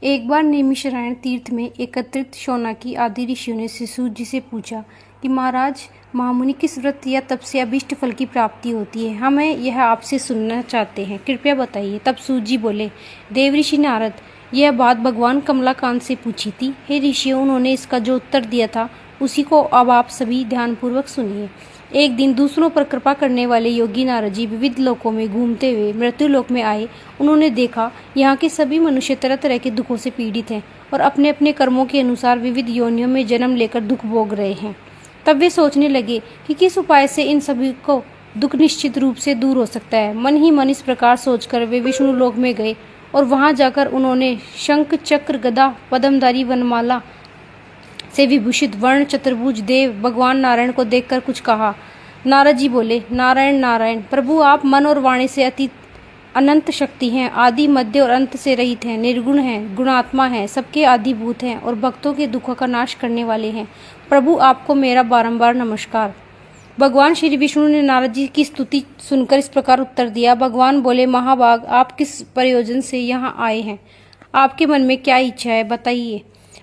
एक बार नैमिषारण्य तीर्थ में एकत्रित शौनकी आदि ऋषियों ने शिशु जी से पूछा कि महाराज, महामुनि किस व्रत या तप से अभीष्ट फल की प्राप्ति होती है? हमें यह आपसे सुनना चाहते हैं, कृपया बताइए। तब सूत जी बोले, देव ऋषि नारद, यह बात भगवान कमलाकांत से पूछी थी। हे ऋषियों, उन्होंने इसका जो उत्तर दिया था उसी को अब आप सभी ध्यानपूर्वक सुनिए। एक दिन दूसरों पर कृपा करने वाले योगी नारद जी विविध लोकों में घूमते हुए मृत्यु लोक में आए। उन्होंने देखा यहाँ के सभी मनुष्य तरह तरह के दुखों से पीड़ित हैं और अपने अपने कर्मों के अनुसार विविध योनियों में जन्म लेकर दुख भोग रहे हैं। तब वे सोचने लगे कि किस उपाय से इन सभी को दुख निश्चित रूप से दूर हो सकता है। मन ही मन इस प्रकार सोचकर वे विष्णु लोक में गए और वहां जाकर उन्होंने शंख, चक्र, गदा, पद्मधारी, वनमाला से विभूषित वर्ण चतुर्भुज देव भगवान नारायण को देखकर कुछ कहा। नारद जी बोले, नारायण नारायण, प्रभु आप मन और वाणी से अति अनंत शक्ति हैं, आदि मध्य और अंत से रहित हैं, निर्गुण हैं, गुणात्मा हैं, सबके आदिभूत हैं और भक्तों के दुखों का नाश करने वाले हैं। प्रभु आपको मेरा बारंबार नमस्कार। भगवान श्री विष्णु ने नारद जी की स्तुति सुनकर इस प्रकार उत्तर दिया। भगवान बोले, महाभाग, आप किस प्रयोजन से यहाँ आए हैं? आपके मन में क्या इच्छा है, बताइए,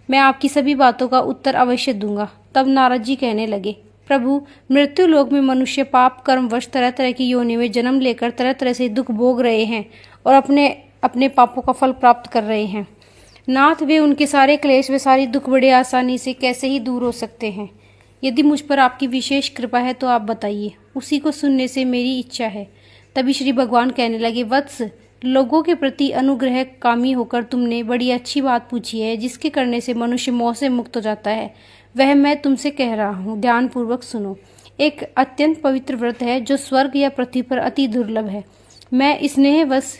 मैं आपकी सभी बातों का उत्तर अवश्य दूंगा। तब नारद जी कहने लगे, प्रभु, मृत्यु लोक में मनुष्य पाप कर्म वश तरह तरह की योनि में जन्म लेकर तरह तरह से दुख भोग रहे हैं और अपने अपने पापों का फल प्राप्त कर रहे हैं। नाथ, वे उनके सारे क्लेश वे सारी दुख बड़े आसानी से कैसे ही दूर हो सकते हैं? यदि मुझ पर आपकी विशेष कृपा है तो आप बताइए, उसी को सुनने से मेरी इच्छा है। तभी श्री भगवान कहने लगे, वत्स, लोगों के प्रति अनुग्रह कामी होकर तुमने बड़ी अच्छी बात पूछी है, जिसके करने से मनुष्य मोह से मुक्त हो जाता है। वह मैं तुमसे कह रहा हूँ, ध्यानपूर्वक सुनो। एक अत्यंत पवित्र व्रत है जो स्वर्ग या पृथ्वी पर अति दुर्लभ है। मैं स्नेहवश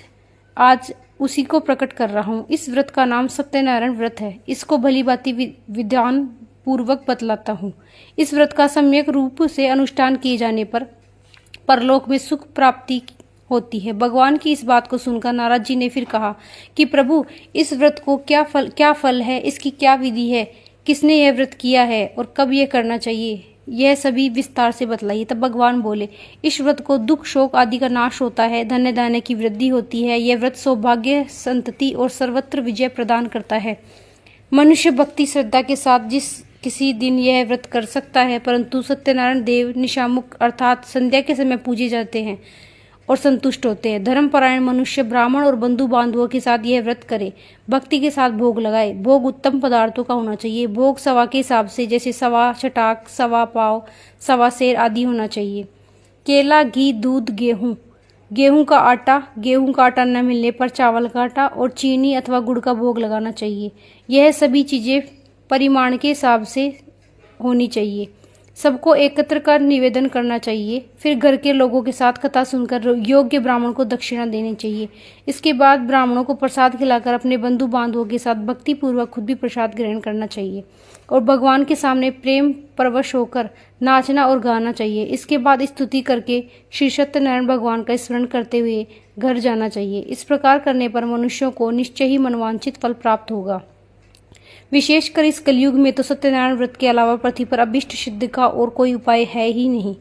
आज उसी को प्रकट कर रहा हूँ। इस व्रत का नाम सत्यनारायण व्रत है। इसको भली भांति विधान पूर्वक बतलाता हूँ। इस व्रत का सम्यक रूप से अनुष्ठान किए जाने पर परलोक में सुख प्राप्ति होती है। भगवान की इस बात को सुनकर नारद जी ने फिर कहा कि प्रभु, इस व्रत को क्या फल है, इसकी क्या विधि है, किसने यह व्रत किया है और कब यह करना चाहिए, यह सभी विस्तार से बतलाइए। तब भगवान बोले, इस व्रत को दुख शोक आदि का नाश होता है, धन्य धान्य की वृद्धि होती है। यह व्रत सौभाग्य, संतति और सर्वत्र विजय प्रदान करता है। मनुष्य भक्ति श्रद्धा के साथ जिस किसी दिन यह व्रत कर सकता है, परंतु सत्यनारायण देव निशामुख अर्थात संध्या के समय पूजे जाते हैं और संतुष्ट होते हैं। धर्मपरायण मनुष्य ब्राह्मण और बंधु बांधवों के साथ यह व्रत करे, भक्ति के साथ भोग लगाए। भोग उत्तम पदार्थों का होना चाहिए। भोग सवा के हिसाब से, जैसे सवा छटाक, सवा पाव, सवा सेर आदि होना चाहिए। केला, घी, दूध, गेहूं का आटा न मिलने पर चावल का आटा और चीनी अथवा गुड़ का भोग लगाना चाहिए। यह सभी चीजें परिमाण के हिसाब से होनी चाहिए। सबको एकत्र कर निवेदन करना चाहिए। फिर घर के लोगों के साथ कथा सुनकर योग्य ब्राह्मण को दक्षिणा देनी चाहिए। इसके बाद ब्राह्मणों को प्रसाद खिलाकर अपने बंधु बांधवों के साथ भक्ति पूर्वक खुद भी प्रसाद ग्रहण करना चाहिए और भगवान के सामने प्रेम परवश होकर नाचना और गाना चाहिए। इसके बाद स्तुति करके श्री सत्यनारायण भगवान का स्मरण करते हुए घर जाना चाहिए। इस प्रकार करने पर मनुष्यों को निश्चय ही मनवांछित फल प्राप्त होगा। विशेषकर इस कलयुग में तो सत्यनारायण व्रत के अलावा पृथ्वी पर अभिष्ट सिद्धि का और कोई उपाय है ही नहीं।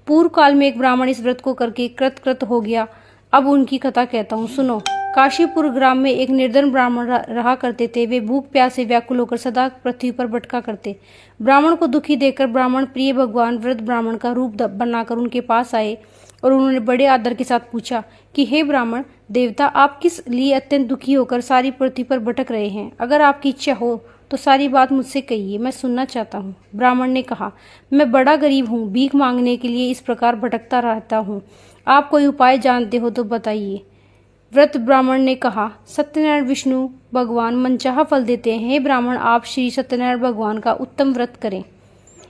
पूर्व काल में एक ब्राह्मण इस व्रत को करके कृत हो गया। अब उनकी कथा कहता हूँ, सुनो। काशीपुर ग्राम में एक निर्धन ब्राह्मण रहा करते थे। वे भूख प्यास से व्याकुल होकर सदा पृथ्वी पर भटका करते। ब्राह्मण को दुखी देखकर ब्राह्मण प्रिय भगवान वृद्ध ब्राह्मण का रूप बनाकर उनके पास आए और उन्होंने बड़े आदर के साथ पूछा कि हे ब्राह्मण देवता, आप किस लिए अत्यंत दुखी होकर सारी पृथ्वी पर भटक रहे हैं? अगर आपकी इच्छा हो तो सारी बात मुझसे कहिए, मैं सुनना चाहता हूँ। ब्राह्मण ने कहा, मैं बड़ा गरीब हूँ, भीख मांगने के लिए इस प्रकार भटकता रहता हूँ। आप कोई उपाय जानते हो तो बताइए। व्रत ब्राह्मण ने कहा, सत्यनारायण विष्णु भगवान मनचाहा फल देते हैं। हे ब्राह्मण, आप श्री सत्यनारायण भगवान का उत्तम व्रत करें।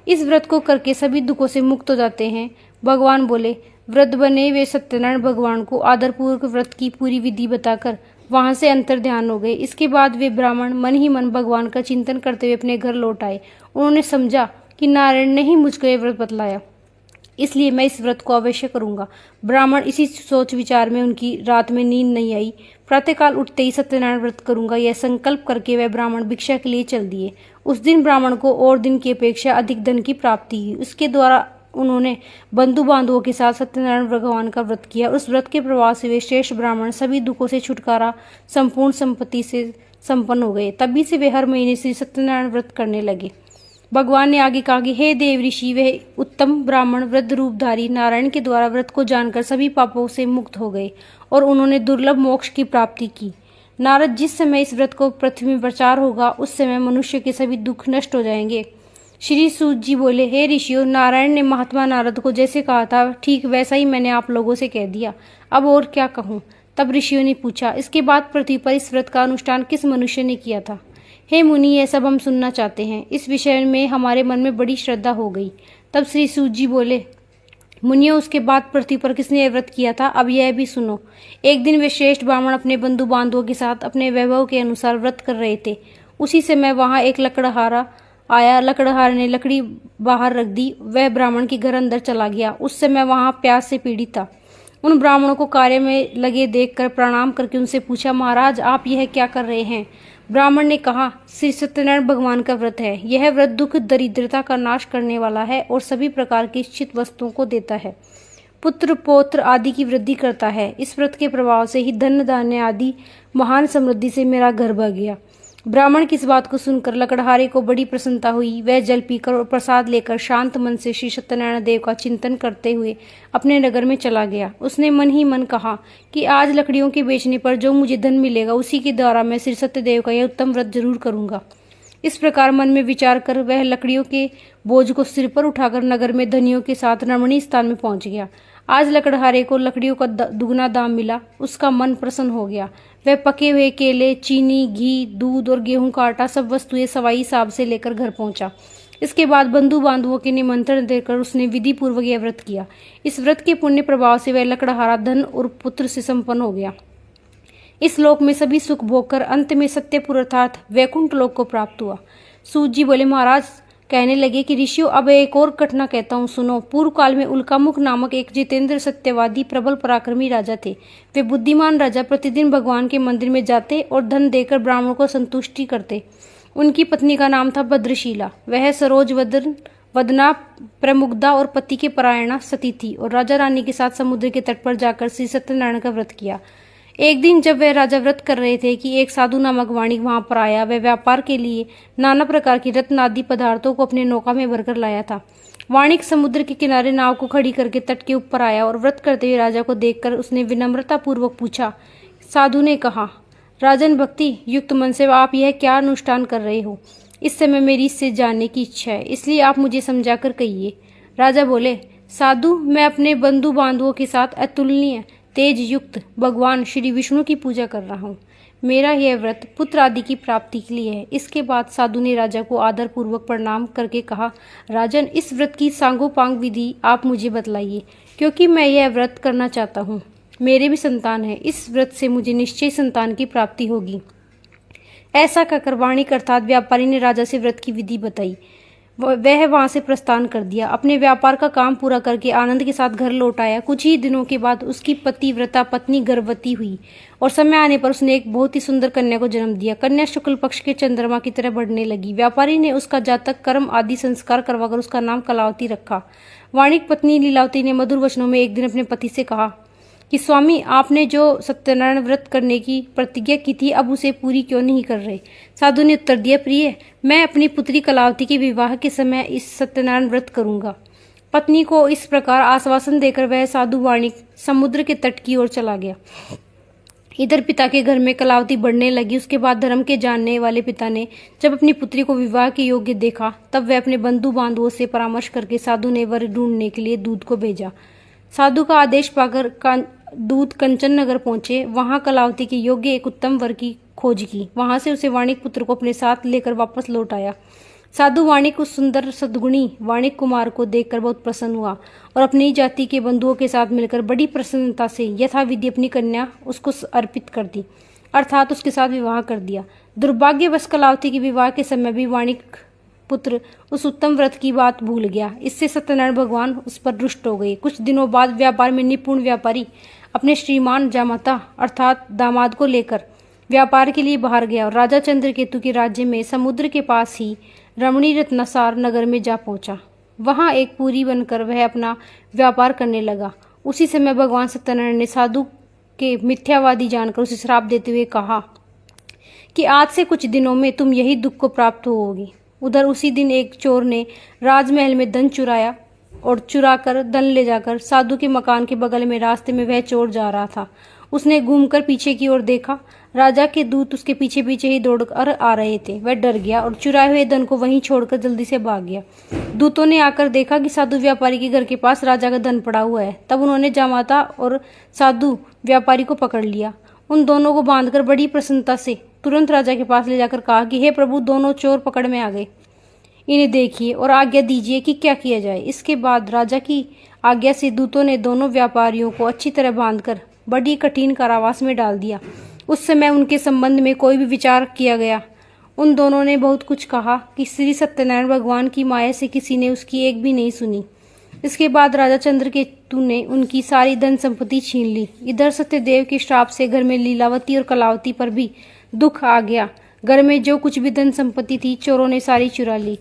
इस व्रत को करके सभी दुखों से मुक्त हो जाते हैं। भगवान बोले, व्रत बने वे सत्यनारायण भगवान को आदरपूर्वक व्रत की पूरी विधि बताकर वहां से अंतर ध्यान हो गए। इसके बाद वे ब्राह्मण मन ही मन भगवान का चिंतन करते हुए अपने घर लौट आए। उन्होंने समझा कि नारायण ने ही मुझको यह व्रत बतलाया, इसलिए मैं इस व्रत को अवश्य करूंगा। ब्राह्मण इसी सोच विचार में उनकी रात में नींद नहीं आई। प्रातःकाल उठते ही सत्यनारायण व्रत करूंगा यह संकल्प करके वह ब्राह्मण भिक्षा के लिए चल दिए। उस दिन ब्राह्मण को और दिन की अपेक्षा अधिक धन की प्राप्ति हुई। उसके द्वारा उन्होंने बंधु बांधवों के साथ सत्यनारायण भगवान का व्रत किया। उस व्रत के प्रभाव से वे श्रेष्ठ ब्राह्मण सभी दुखों से छुटकारा, संपूर्ण संपत्ति से संपन्न हो गए। तभी से वे हर महीने श्री सत्यनारायण व्रत करने लगे। भगवान ने आगे कहा कि हे देव ऋषि, वे उत्तम ब्राह्मण व्रत रूपधारी नारायण के द्वारा व्रत को जानकर सभी पापों से मुक्त हो गए और उन्होंने दुर्लभ मोक्ष की प्राप्ति की। नारद, जिस समय इस व्रत को पृथ्वी में प्रचार होगा उस समय मनुष्य के सभी दुख नष्ट हो जाएंगे। श्री सूत जी बोले, हे ऋषियों, नारायण ने महात्मा नारद को जैसे कहा था ठीक वैसा ही मैंने आप लोगों से कह दिया, अब और क्या कहूँ। तब ऋषियों ने पूछा, इसके बाद पृथ्वी पर इस व्रत का अनुष्ठान किस मनुष्य ने किया था? हे मुनि, यह सब हम सुनना चाहते हैं। इस विषय में हमारे मन में बड़ी श्रद्धा हो गई। तब श्री सूत जी बोले, मुनियों, उसके बाद पृथ्वी पर किसने यह व्रत किया था, अब यह भी सुनो। एक दिन वे श्रेष्ठ ब्राह्मण अपने बंधु बांधवों के साथ अपने वैभव के अनुसार व्रत कर रहे थे। उसी समय वहां एक लकड़हारा आया। लकड़हारे ने लकड़ी बाहर रख दी। वह ब्राह्मण के घर अंदर चला गया। उस समय वहां प्यास से पीड़ित था। उन ब्राह्मणों को कार्य में लगे देखकर प्रणाम करके उनसे पूछा, महाराज, आप यह क्या कर रहे हैं? ब्राह्मण ने कहा, श्री सत्यनारायण भगवान का व्रत है। यह व्रत दुख दरिद्रता का नाश करने वाला है और सभी प्रकार की इच्छित वस्तुओं को देता है, पुत्र पौत्र आदि की वृद्धि करता है। इस व्रत के प्रभाव से ही धन धान्य आदि महान समृद्धि से मेरा घर भर गया। ब्राह्मण की इस बात को सुनकर लकड़हारे को बड़ी प्रसन्नता हुई। वह जल पीकर और प्रसाद लेकर शांत मन से श्री सत्यनारायण देव का चिंतन करते हुए अपने नगर में चला गया। उसने मन ही मन कहा कि आज लकड़ियों के बेचने पर जो मुझे धन मिलेगा उसी के द्वारा मैं श्री सत्यदेव का यह उत्तम व्रत जरूर करूंगा। इस प्रकार मन में विचार कर वह लकड़ियों के बोझ को सिर पर उठाकर नगर में धनियों के साथ रमणीय स्थान में पहुंच गया। आज लकड़हारे को लकड़ियों का दुगना दाम मिला। उसका मन प्रसन्न हो गया। वह पके हुए केले, चीनी, घी, दूध और गेहूं का आटा सब वस्तुएं सवाई साहब से लेकर घर पहुंचा। इसके बाद बंधु बांधवों के निमंत्रण देकर उसने विधि पूर्वक यह व्रत किया। इस व्रत के पुण्य प्रभाव से वह लकड़हारा धन और पुत्र से संपन्न हो गया। इस लोक में सभी सुख भोग कर अंत में सत्यपुर अर्थात वैकुंठ लोक को प्राप्त हुआ। सूत जी बोले, महाराज कहने लगे कि ऋषियों, अब एक और घटना कहता हूँ, सुनो। पूर्व काल में उल्कामुख नामक एक जितेंद्र सत्यवादी प्रबल पराक्रमी राजा थे। वे बुद्धिमान राजा प्रतिदिन भगवान के मंदिर में जाते और धन देकर ब्राह्मणों को संतुष्टि करते। उनकी पत्नी का नाम था भद्रशीला। वह सरोज वदना, प्रमुग्धा और पति के परायणा सती थी और राजा रानी के साथ समुद्र के तट पर जाकर श्री सत्यनारायण का व्रत किया। एक दिन जब वह राजा व्रत कर रहे थे कि एक साधु नामक वाणिक वहां पर आया। वह व्यापार के लिए नाना प्रकार की रत्न आदि पदार्थों को अपने नौका में भरकर लाया था। वाणिक समुद्र के किनारे नाव को खड़ी करके तट के ऊपर आया और व्रत करते हुए राजा को देखकर उसने विनम्रता पूर्वक पूछा। साधु ने कहा, राजन, भक्ति युक्त मन से आप यह क्या अनुष्ठान कर रहे हो? इस समय मेरी इससे जानने की इच्छा है, इसलिए आप मुझे समझाकर कहिए। राजा बोले, साधु, मैं अपने बंधु बांधवों के साथ अतुलनीय तेज युक्त भगवान श्री विष्णु की पूजा कर रहा हूँ। मेरा यह व्रत पुत्र आदि की प्राप्ति के लिए है। इसके बाद साधु ने राजा को आदर पूर्वक प्रणाम करके कहा, राजन, इस व्रत की सांगोपांग विधि आप मुझे बतलाइए, क्योंकि मैं यह व्रत करना चाहता हूँ। मेरे भी संतान है। इस व्रत से मुझे निश्चय संतान की प्राप्ति होगी। ऐसा कहकर वाणिक अर्थात व्यापारी ने राजा से व्रत की विधि बताई। वह वहां से प्रस्थान कर दिया। अपने व्यापार का काम पूरा करके आनंद के साथ घर लौट आया। कुछ ही दिनों के बाद उसकी पतिव्रता पत्नी गर्भवती हुई और समय आने पर उसने एक बहुत ही सुंदर कन्या को जन्म दिया। कन्या शुक्ल पक्ष के चंद्रमा की तरह बढ़ने लगी। व्यापारी ने उसका जातक कर्म आदि संस्कार करवाकर उसका नाम कलावती रखा। वाणिक पत्नी लीलावती ने मधुर वचनों में एक दिन अपने पति से कहा कि स्वामी, आपने जो सत्यनारायण व्रत करने की प्रतिज्ञा की थी, अब उसे पूरी क्यों नहीं कर रहे? साधु ने उत्तर दिया, प्रिय, मैं अपनी पुत्री कलावती के विवाह के समय इस सत्यनारायण व्रत करूंगा। पत्नी को इस प्रकार आश्वासन देकर वह साधु वाणिक समुद्र के तट की ओर चला गया। इधर पिता के घर में कलावती बढ़ने लगी। उसके बाद धर्म के जानने वाले पिता ने जब अपनी पुत्री को विवाह के योग्य देखा, तब वह अपने बंधु बांधवों से परामर्श करके साधु ने वर ढूंढने के लिए दूत को भेजा। साधु का आदेश पाकर दूत कंचन नगर पहुंचे। वहां कलावती के योग्य एक उत्तम वर की खोज की। वहां से उसे वाणिक पुत्र को अपने साथ लेकर वापस लौट आया। साधु वाणिक उस सुंदर सद्गुणी वाणिक कुमार को देखकर बहुत प्रसन्न हुआ और अपनी जाति के बंधुओं के साथ मिलकर बड़ी प्रसन्नता से यथाविधि अपनी कन्या उसको अर्पित कर दी, अर्थात उसके साथ विवाह कर दिया। दुर्भाग्यवश कलावती के विवाह के समय भी वाणिक पुत्र उस उत्तम व्रत की बात भूल गया। इससे सत्यनारायण भगवान उस पर रुष्ट हो गए। कुछ दिनों बाद व्यापार में निपुण व्यापारी अपने श्रीमान जामाता अर्थात दामाद को लेकर व्यापार के लिए बाहर गया और राजा चंद्रकेतु के राज्य में समुद्र के पास ही रमणी रत्नासार नगर में जा पहुंचा। वहाँ एक पूरी बनकर वह अपना व्यापार करने लगा। उसी समय भगवान सत्यनारायण ने साधु के मिथ्यावादी जानकर उसे श्राप देते हुए कहा कि आज से कुछ दिनों में तुम यही दुख को प्राप्त होगी। उधर उसी दिन एक चोर ने राजमहल में धन चुराया और चुराकर धन ले जाकर साधु के मकान के बगल में रास्ते में वह चोर जा रहा था। उसने घूमकर पीछे की ओर देखा, राजा के दूत उसके पीछे पीछे ही दौड़कर आ रहे थे। वह डर गया और चुराए हुए धन को वहीं छोड़कर जल्दी से भाग गया। दूतों ने आकर देखा कि साधु व्यापारी के घर के पास राजा का धन पड़ा हुआ है। तब उन्होंने जामाता और साधु व्यापारी को पकड़ लिया। उन दोनों को बांधकर बड़ी प्रसन्नता से तुरंत राजा के पास ले जाकर कहा कि हे प्रभु, दोनों चोर पकड़ में आ गए, इन्हें देखिए और आज्ञा दीजिए कि क्या किया जाए। इसके बाद राजा की आज्ञा से दूतों ने दोनों व्यापारियों को अच्छी तरह बांधकर बड़ी कठिन कारावास में डाल दिया। उस समय उनके संबंध में कोई भी विचार किया गया। उन दोनों ने बहुत कुछ कहा कि श्री सत्यनारायण भगवान की माया से किसी ने उसकी एक भी नहीं सुनी। इसके बाद राजा चंद्रकेतु ने उनकी सारी धन संपत्ति छीन ली। इधर सत्यदेव के श्राप से घर में लीलावती और कलावती पर भी दुख आ गया। घर में जो कुछ भी धन संपत्ति थी चोरों ने सारी चुरा ली।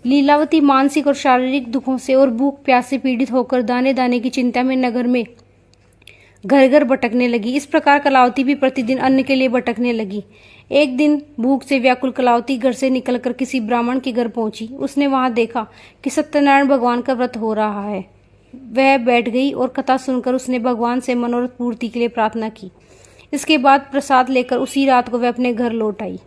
लीलावती मानसिक और शारीरिक दुखों से और भूख प्यास से पीड़ित होकर दाने दाने की चिंता में नगर में घर घर भटकने लगी। इस प्रकार कलावती भी प्रतिदिन अन्न के लिए भटकने लगी। एक दिन भूख से व्याकुल कलावती घर से निकलकर किसी ब्राह्मण के घर पहुंची। उसने वहां देखा कि सत्यनारायण भगवान का व्रत हो रहा है। वह बैठ गई और कथा सुनकर उसने भगवान से मनोरथ पूर्ति के लिए प्रार्थना की। इसके बाद प्रसाद लेकर उसी रात को वह अपने घर लौट आई।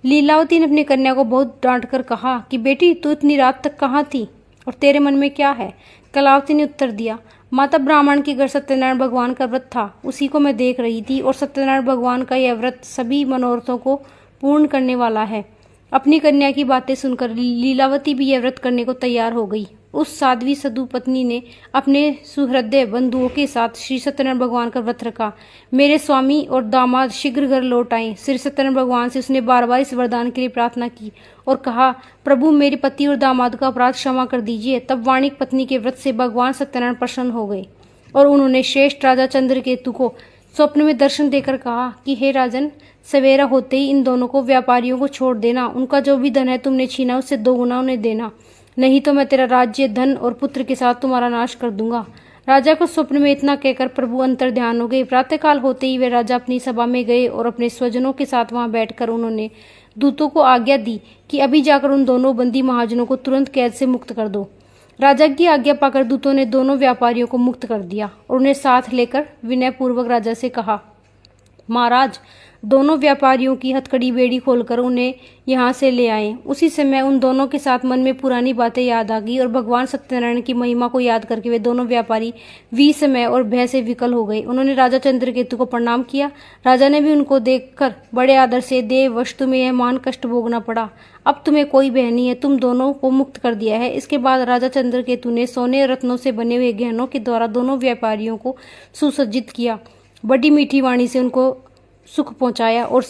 लीलावती ने अपनी कन्या को बहुत डांट कर कहा कि बेटी, तू इतनी रात तक कहाँ थी और तेरे मन में क्या है? कलावती ने उत्तर दिया, माता, ब्राह्मण के घर सत्यनारायण भगवान का व्रत था, उसी को मैं देख रही थी और सत्यनारायण भगवान का यह व्रत सभी मनोरथों को पूर्ण करने वाला है। अपनी कन्या की बातें सुनकर लीलावती भी यह व्रत करने को तैयार हो गई। उस साध्वी साधु पत्नी ने अपने सुहृदय बंधुओं के साथ श्री सत्यनारायण भगवान का व्रत रखा। मेरे स्वामी और दामाद शीघ्र घर लौट आए। श्री सत्यनारायण भगवान से उसने बार बार इस वरदान के लिए प्रार्थना की और कहा, प्रभु, मेरे पति और दामाद का अपराध क्षमा कर दीजिए। तब वाणिक पत्नी के व्रत से भगवान सत्यनारायण प्रसन्न हो गए और उन्होंने श्रेष्ठ राजा चंद्रकेतु को स्वप्न में दर्शन देकर कहा कि हे राजन, सवेरा होते ही इन दोनों को व्यापारियों को छोड़ देना। उनका जो भी धन है तुमने छीना उससे 2 गुना उन्हें देना, नहीं तो मैं तेरा राज्य, धन और पुत्र के साथ तुम्हारा नाश कर दूंगा। राजा को स्वप्न में इतना कहकर प्रभु अंतर ध्यान हो गए। प्रातःकाल होते ही वे राजा अपनी सभा में गए और अपने स्वजनों के साथ वहां बैठकर उन्होंने दूतों को आज्ञा दी कि अभी जाकर उन दोनों बंदी महाजनों को तुरंत कैद से मुक्त कर दो। राजा की आज्ञा पाकर दूतों ने दोनों व्यापारियों को मुक्त कर दिया और उन्हें साथ लेकर विनय पूर्वक राजा से कहा, महाराज, दोनों व्यापारियों की हथकड़ी बेड़ी खोलकर उन्हें यहाँ से ले आए। उसी समय उन दोनों के साथ मन में पुरानी बातें याद आ गई और भगवान सत्यनारायण की महिमा को याद करके वे दोनों व्यापारी विस्मय और भय से विकल हो गए। उन्होंने राजा चंद्रकेतु को प्रणाम किया। राजा ने भी उनको देखकर बड़े आदर से, देव वश तुम्हें यह मान कष्ट भोगना पड़ा, अब तुम्हें कोई भय नहीं है, तुम दोनों को मुक्त कर दिया है। इसके बाद राजा चंद्रकेतु ने सोने रत्नों से बने हुए गहनों के द्वारा दोनों व्यापारियों को सुसज्जित किया, बड़ी मीठी वाणी से उनको सुख पहुंचाया और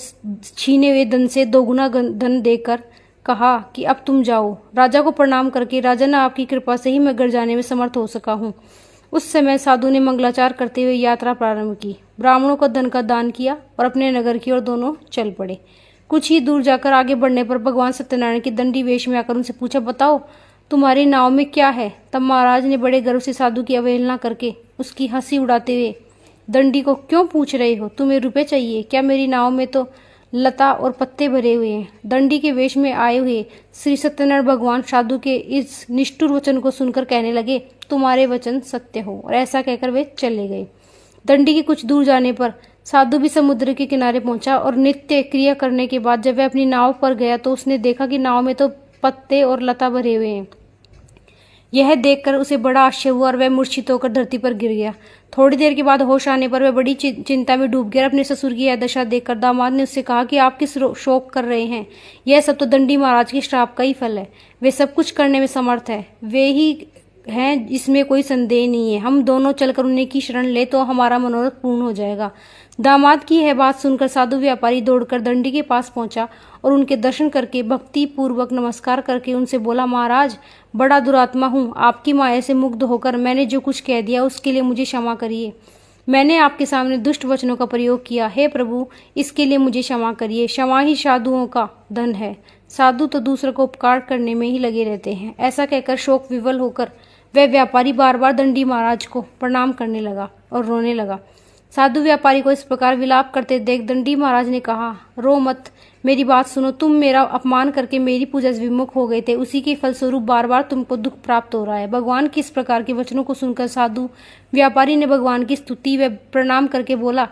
छीने हुए धन से 2 गुना धन देकर कहा कि अब तुम जाओ। राजा को प्रणाम करके, राजन, आपकी कृपा से ही मैं घर जाने में समर्थ हो सका हूँ। उस समय साधु ने मंगलाचार करते हुए यात्रा प्रारंभ की, ब्राह्मणों को धन का दान किया और अपने नगर की ओर दोनों चल पड़े। कुछ ही दूर जाकर आगे बढ़ने पर भगवान सत्यनारायण के दंडी वेश में आकर उनसे पूछा, बताओ तुम्हारी नाव में क्या है? तब महाराज ने बड़े गर्व से साधु की अवहेलना करके उसकी हंसी उड़ाते हुए, दंडी को क्यों पूछ रहे हो? तुम्हें रुपए चाहिए क्या? मेरी नाव में तो लता और पत्ते भरे हुए हैं। दंडी के वेश में आए हुए श्री सत्यनारायण भगवान साधु के इस निष्ठुर वचन को सुनकर कहने लगे, तुम्हारे वचन सत्य हो। और ऐसा कहकर वे चले गए। दंडी के कुछ दूर जाने पर साधु भी समुद्र के किनारे पहुंचा और नित्य क्रिया करने के बाद जब वह अपनी नाव पर गया तो उसने देखा कि नाव में तो पत्ते और लता भरे हुए हैं। यह देखकर उसे बड़ा आश्चर्य हुआ और वह मूर्छित होकर धरती पर गिर गया। थोड़ी देर के बाद होश आने पर वह बड़ी चिंता में डूब गया। अपने ससुर की यह दशा देखकर दामाद ने उससे कहा कि आप किस शोक कर रहे हैं? यह सब तो दंडी महाराज के श्राप का ही फल है। वे सब कुछ करने में समर्थ है, वे ही हैं, इसमें कोई संदेह नहीं है। हम दोनों चलकर उन्हीं की शरण ले तो हमारा मनोरथ पूर्ण हो जाएगा। दामाद की यह बात सुनकर साधु व्यापारी दौड़कर दंडी के पास पहुंचा और उनके दर्शन करके भक्ति पूर्वक नमस्कार करके उनसे बोला, महाराज, बड़ा दुरात्मा हूँ, आपकी माया से मुग्ध होकर मैंने जो कुछ कह दिया उसके लिए मुझे क्षमा करिए। मैंने आपके सामने दुष्ट वचनों का प्रयोग किया। हे प्रभु, इसके लिए मुझे क्षमा करिए। क्षमा ही साधुओं का धन है। साधु तो दूसरों को उपकार करने में ही लगे रहते हैं। ऐसा कहकर शोक विवल होकर वह व्यापारी बार बार दंडी महाराज को प्रणाम करने लगा और रोने लगा। साधु व्यापारी को इस प्रकार विलाप करते देख दंडी महाराज ने कहा, रो मत, मेरी बात सुनो। तुम मेरा अपमान करके मेरी पूजा से विमुख हो गए थे, उसी के फलस्वरूप बार बार तुमको दुख प्राप्त हो रहा है। भगवान के इस प्रकार के वचनों को सुनकर साधु व्यापारी ने भगवान की स्तुति व प्रणाम करके बोला,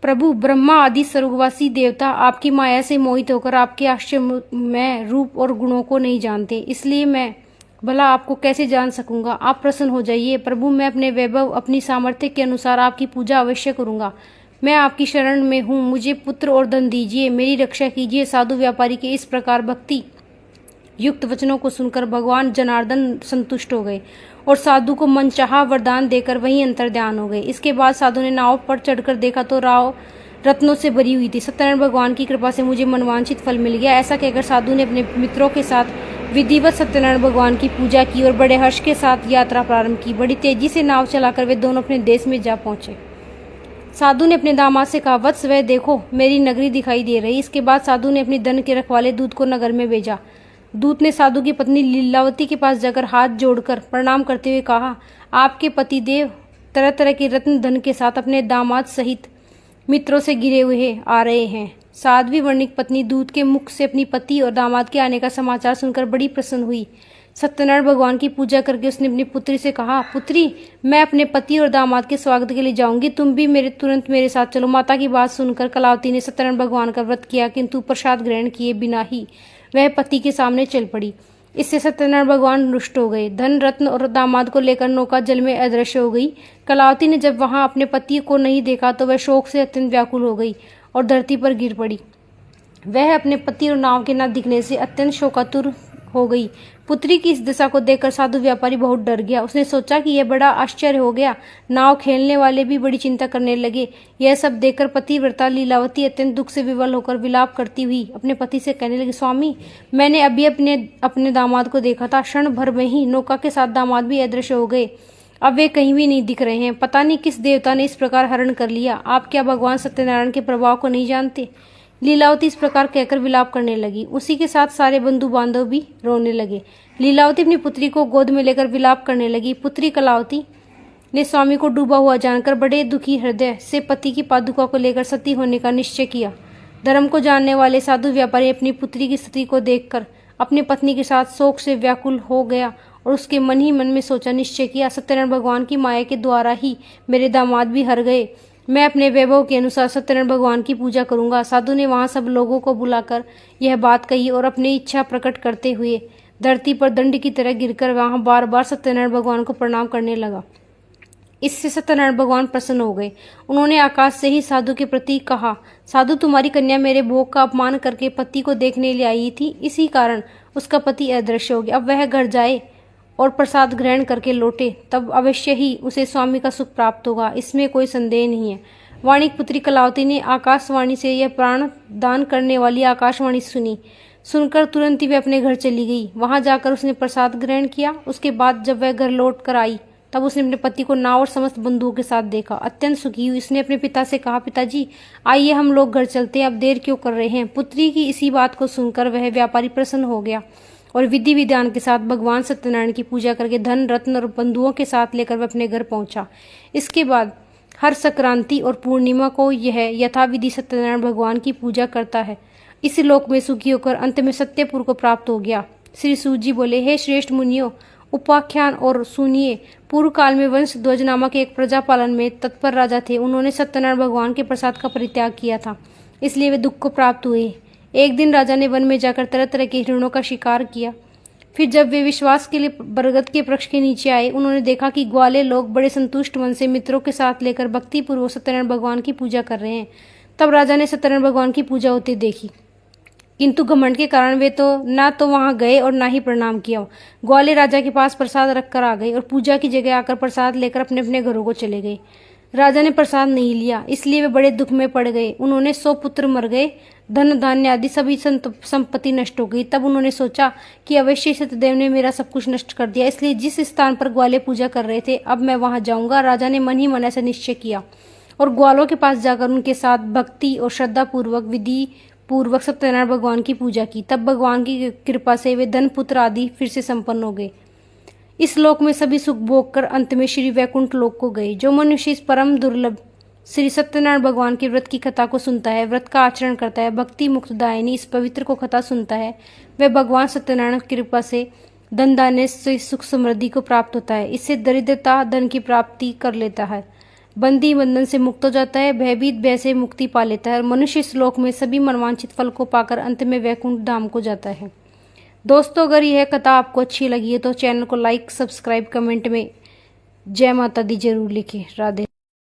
प्रभु, ब्रह्मा आदि स्वर्गवासी देवता आपकी माया से मोहित होकर आपके आश्चर्यमय रूप और गुणों को नहीं जानते, इसलिए मैं भला आपको कैसे जान सकूंगा। आप प्रसन्न हो जाइए प्रभु, मैं अपने वैभव अपनी सामर्थ्य के अनुसार आपकी पूजा अवश्य करूंगा। मैं आपकी शरण में हूँ, मुझे पुत्र और धन दीजिए, मेरी रक्षा कीजिए। साधु व्यापारी के इस प्रकार भक्ति युक्त वचनों को सुनकर भगवान जनार्दन संतुष्ट हो गए और साधु को मनचाहा वरदान देकर वहीं अंतर्ध्यान हो गए। इसके बाद साधु ने नाव पर चढ़कर देखा तो राव रत्नों से भरी हुई थी। सत्यनारायण भगवान की कृपा से मुझे मनवांछित फल मिल गया। ऐसा कहकर साधु ने अपने मित्रों के साथ विधिवत सत्यनारायण भगवान की पूजा की और बड़े हर्ष के साथ यात्रा प्रारंभ की। बड़ी तेजी से नाव चलाकर वे दोनों अपने देश में जा पहुंचे। साधु ने अपने दामाद से कहा, वत्स, वह देखो, मेरी नगरी दिखाई दे रही। इसके बाद साधु ने अपनी धन के रखवाले दूत को नगर में भेजा। दूत ने साधु की पत्नी लीलावती के पास जाकर हाथ जोड़कर प्रणाम करते हुए कहा, आपके पतिदेव तरह तरह के रत्न धन के साथ अपने दामाद सहित मित्रों से घिरे हुए आ रहे हैं। साध्वी वर्णिक पत्नी दूत के मुख से अपनी पति और दामाद के आने का समाचार सुनकर बड़ी प्रसन्न हुई। सत्यनारायण भगवान की पूजा करके उसने अपनी पुत्री से कहा, पुत्री, मैं अपने पति और दामाद के स्वागत के लिए जाऊंगी, तुम भी तुरंत मेरे साथ चलो। माता की बात सुनकर कलावती ने सत्यनारायण भगवान का व्रत किया, किंतु प्रसाद ग्रहण किए बिना ही वह पति के सामने चल पड़ी। इससे सत्यनारायण भगवान रुष्ट हो गए। धन रत्न और दामाद को लेकर नौका जल में अदृश्य हो गई। कलावती ने जब वहां अपने पति को नहीं देखा तो वह शोक से अत्यंत व्याकुल हो गई और धरती पर गिर पड़ी। वह अपने पति और नाव के न दिखने से अत्यंत शोकातुर हो गई। पुत्री की इस दशा को देखकर साधु व्यापारी बहुत डर गया। उसने सोचा कि यह बड़ा आश्चर्य हो गया। नाव खेलने वाले भी बड़ी चिंता करने लगे। यह सब देखकर पतिव्रता लीलावती अत्यंत दुख से विवल होकर विलाप करती हुई अपने पति से कहने लगी, स्वामी, मैंने अभी अपने दामाद को देखा था। क्षण भर में ही नौका के साथ दामाद भी अदृश्य हो गए। अब वे कहीं भी नहीं दिख रहे हैं। पता नहीं किस देवता ने इस प्रकार हरण कर लिया। आप क्या भगवान सत्यनारायण के प्रभाव को नहीं जानते? लीलावती इस प्रकार कहकर विलाप करने लगी। उसी के साथ सारे बंधु बांधव भी रोने लगे। लीलावती अपनी पुत्री को गोद में लेकर विलाप करने लगी। पुत्री कलावती ने स्वामी को डूबा हुआ जानकर बड़े दुखी हृदय से पति की पादुका को लेकर सती होने का निश्चय किया। धर्म को जानने वाले साधु व्यापारी अपनी पुत्री की स्थिति को देखकर अपनी पत्नी के साथ शोक से व्याकुल हो गया और उसके मन ही मन में सोचा, निश्चय किया, सत्यनारायण भगवान की माया के द्वारा ही मेरे दामाद भी हर गए। मैं अपने वैभव के अनुसार सत्यनारायण भगवान की पूजा करूंगा। साधु ने वहां सब लोगों को बुलाकर यह बात कही और अपनी इच्छा प्रकट करते हुए धरती पर दंड की तरह गिरकर वहां बार बार सत्यनारायण भगवान को प्रणाम करने लगा। इससे सत्यनारायण भगवान प्रसन्न हो गए। उन्होंने आकाश से ही साधु के प्रति कहा, साधु, तुम्हारी कन्या मेरे भोग का अपमान करके पति को देखने ले आई थी, इसी कारण उसका पति अदृश्य हो गया। अब वह घर जाए और प्रसाद ग्रहण करके लौटे, तब अवश्य ही उसे स्वामी का सुख प्राप्त होगा, इसमें कोई संदेह नहीं है। वाणिक पुत्री कलावती ने आकाशवाणी से यह प्राण दान करने वाली आकाशवाणी सुनी। सुनकर तुरंत ही वह अपने घर चली गई। वहां जाकर उसने प्रसाद ग्रहण किया। उसके बाद जब वह घर लौट कर आई तब उसने अपने पति को नाव और समस्त बंधुओं के साथ देखा। अत्यंत सुखी हुई उसने अपने पिता से कहा, पिताजी, आइए हम लोग घर चलते हैं, अब देर क्यों कर रहे हैं? पुत्री की इसी बात को सुनकर वह व्यापारी प्रसन्न हो गया और विधि विधान के साथ भगवान सत्यनारायण की पूजा करके धन रत्न और बंधुओं के साथ लेकर वह अपने घर पहुंचा। इसके बाद हर संक्रांति और पूर्णिमा को यह यथाविधि सत्यनारायण भगवान की पूजा करता है। इस लोक में सुखी होकर अंत में सत्यपुर को प्राप्त हो गया। श्री सूत जी बोले, हे श्रेष्ठ मुनियों, उपाख्यान और सुनिए। पूर्व काल में वंश ध्वज नामक एक प्रजापालन में तत्पर राजा थे। उन्होंने सत्यनारायण भगवान के प्रसाद का परित्याग किया था, इसलिए वे दुख को प्राप्त हुए। एक दिन राजा ने वन में जाकर तरह तरह के हिरणों का शिकार किया। फिर जब वे विश्वास के लिए बरगद के वृक्ष के नीचे आए, उन्होंने देखा कि ग्वाले लोग बड़े संतुष्ट मन से मित्रों के साथ लेकर भक्तिपूर्वक सत्यनारायण भगवान की पूजा कर रहे हैं। तब राजा ने सत्यनारायण भगवान की पूजा होती देखी, किंतु घमंड के कारण वे तो ना तो वहां गए और ना ही प्रणाम किया। ग्वाले राजा के पास प्रसाद रखकर आ गए और पूजा की जगह आकर प्रसाद लेकर अपने अपने घरों को चले गए। राजा ने प्रसाद नहीं लिया, इसलिए वे बड़े दुख में पड़ गए। उन्होंने 100 पुत्र मर गए, धन धान्य आदि सभी संपत्ति नष्ट हो गई। तब उन्होंने सोचा कि अवश्य सत्यदेव ने मेरा सब कुछ नष्ट कर दिया, इसलिए जिस स्थान पर ग्वाले पूजा कर रहे थे अब मैं वहां जाऊंगा। राजा ने मन ही मन ऐसा निश्चय किया और ग्वालों के पास जाकर उनके साथ भक्ति और श्रद्धा पूर्वक विधि पूर्वक सत्यनारायण भगवान की पूजा की। तब भगवान की कृपा से वे धन पुत्र आदि फिर से संपन्न हो गए। इस लोक में सभी सुख भोग कर अंत में श्री वैकुंठ लोक को गए। जो मनुष्य इस परम दुर्लभ श्री सत्यनारायण भगवान के व्रत की कथा को सुनता है, व्रत का आचरण करता है, भक्ति मुक्त दायिनी इस पवित्र को कथा सुनता है, वह भगवान सत्यनारायण की कृपा से धन धान्य से सुख समृद्धि को प्राप्त होता है। इससे दरिद्रता धन की प्राप्ति कर लेता है, बंदी बंधन से मुक्त हो जाता है, भयभीत भय से मुक्ति पा लेता है और मनुष्य इस लोक में सभी मनवांछित फल को पाकर अंत में वैकुंठ धाम को जाता है। दोस्तों, अगर यह कथा आपको अच्छी लगी है तो चैनल को लाइक, सब्सक्राइब, कमेंट में जय माता दी जरूर लिखें। राधे।